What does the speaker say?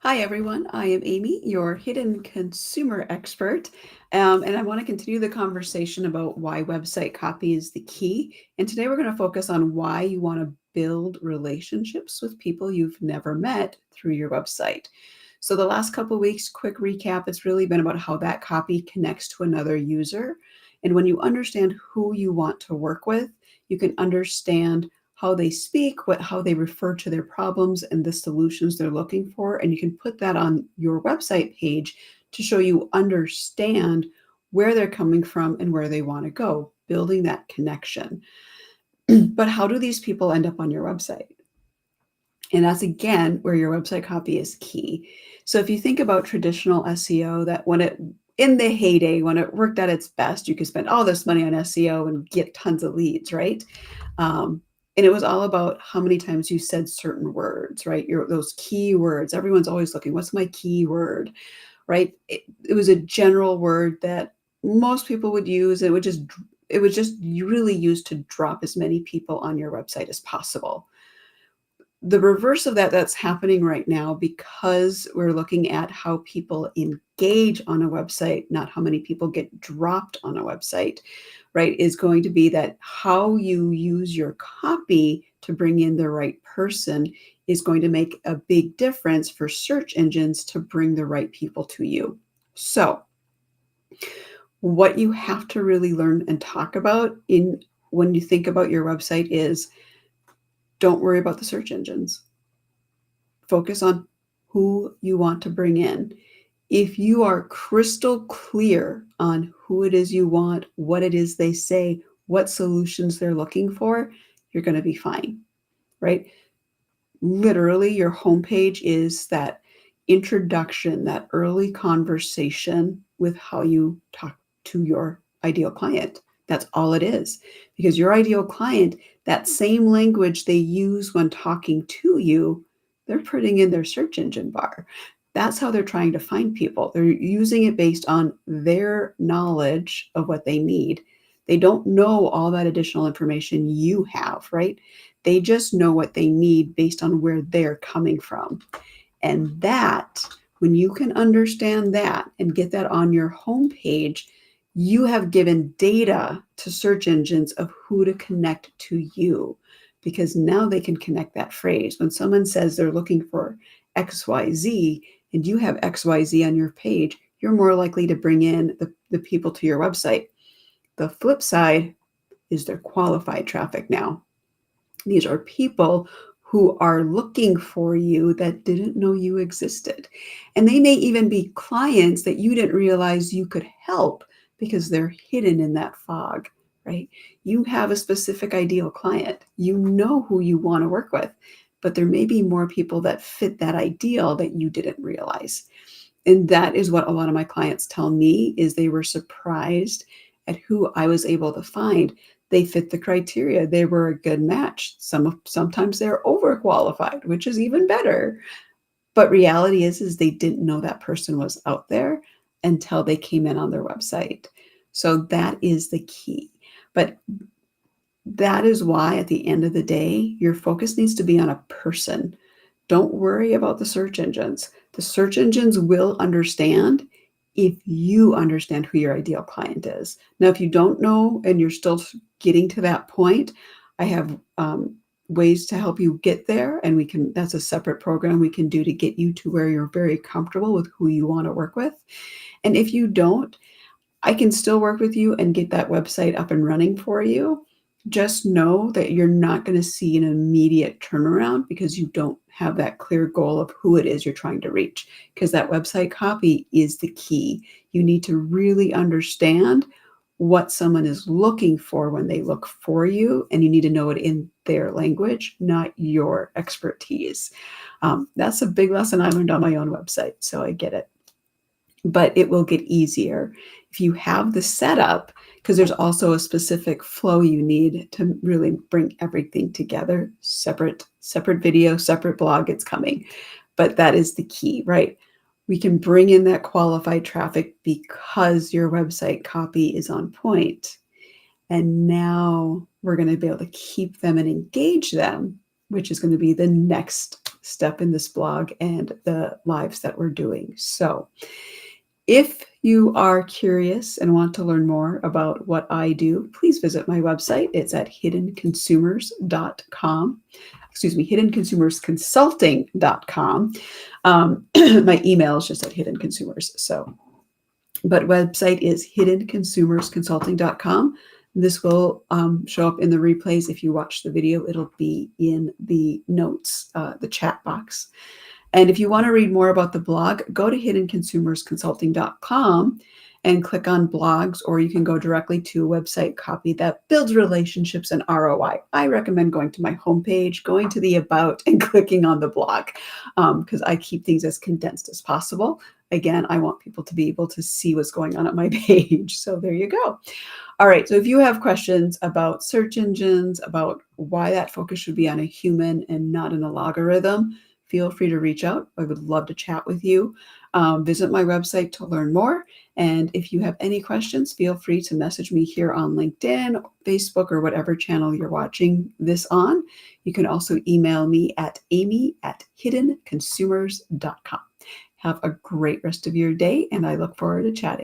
Hi, everyone. I am Amy, your hidden consumer expert. And I want to continue the conversation about why website copy is the key. And today we're going to focus on why you want to build relationships with people you've never met through your website. So, the last couple of weeks, quick recap, it's really been about how that copy connects to another user. And when you understand who you want to work with, you can understand how they speak, how they refer to their problems and the solutions they're looking for. And you can put that on your website page to show you understand where they're coming from and where they want to go, building that connection. But how do these people end up on your website? And that's again where your website copy is key. So if you think about traditional SEO, that when it in the heyday, when it worked at its best, you could spend all this money on SEO and get tons of leads, right? And it was all about how many times you said certain words, right? Those key words. Everyone's always looking, what's my key word, right? It was a general word that most people would use. It was just really used to drop as many people on your website as possible. The reverse of that's happening right now because we're looking at how people engage on a website, not how many people get dropped on a website, right? Is going to be that how you use your copy to bring in the right person is going to make a big difference for search engines to bring the right people to you. So, what you have to really learn and talk about in when you think about your website is don't worry about the search engines. Focus on who you want to bring in. If you are crystal clear on who it is you want, what it is they say, what solutions they're looking for, you're going to be fine, right? Literally, your homepage is that introduction, that early conversation with how you talk to your ideal client. That's all it is. Because your ideal client, that same language they use when talking to you, they're putting in their search engine bar. That's how they're trying to find people. They're using it based on their knowledge of what they need. They don't know all that additional information you have, right? They just know what they need based on where they're coming from. And that, when you can understand that and get that on your homepage, you have given data to search engines of who to connect to you because now they can connect that phrase. When someone says they're looking for XYZ and you have XYZ on your page, you're more likely to bring in the people to your website. The flip side is they're qualified traffic now. These are people who are looking for you that didn't know you existed. And they may even be clients that you didn't realize you could help because they're hidden in that fog, right? You have a specific ideal client. You know who you want to work with, but there may be more people that fit that ideal that you didn't realize. And that is what a lot of my clients tell me is they were surprised at who I was able to find. They fit the criteria. They were a good match. Sometimes they're overqualified, which is even better. But reality is they didn't know that person was out there until they came in on their website. So that is the key. But that is why at the end of the day, your focus needs to be on a person. Don't worry about the search engines. The search engines will understand if you understand who your ideal client is. Now, if you don't know and you're still getting to that point, I have ways to help you get there. And that's a separate program we can do to get you to where you're very comfortable with who you want to work with. And if you don't, I can still work with you and get that website up and running for you. Just know that you're not going to see an immediate turnaround because you don't have that clear goal of who it is you're trying to reach. Because that website copy is the key. You need to really understand what someone is looking for when they look for you, and you need to know it in their language, not your expertise. That's a big lesson I learned on my own website, so I get it. But it will get easier if you have the setup, because there's also a specific flow you need to really bring everything together. Separate video, separate blog, it's coming. But that is the key, right? We can bring in that qualified traffic because your website copy is on point. And now we're going to be able to keep them and engage them, which is going to be the next step in this blog and the lives that we're doing. So if you are curious and want to learn more about what I do, please visit my website. It's at hiddenconsumers.com. Excuse me, hiddenconsumersconsulting.com. My email is just at Hidden Consumers. But website is hiddenconsumersconsulting.com. This will show up in the replays. If you watch the video, it'll be in the notes, the chat box. And if you want to read more about the blog, go to hiddenconsumersconsulting.com and click on blogs, or you can go directly to a website copy that builds relationships and ROI. I recommend going to my homepage, going to the about, and clicking on the blog because I keep things as condensed as possible. Again, I want people to be able to see what's going on my page. So there you go. All right. So if you have questions about search engines, about why that focus should be on a human and not an algorithm, feel free to reach out. I would love to chat with you. Visit my website to learn more. And if you have any questions, feel free to message me here on LinkedIn, Facebook, or whatever channel you're watching this on. You can also email me at amy@hiddenconsumers.com. Have a great rest of your day, and I look forward to chatting.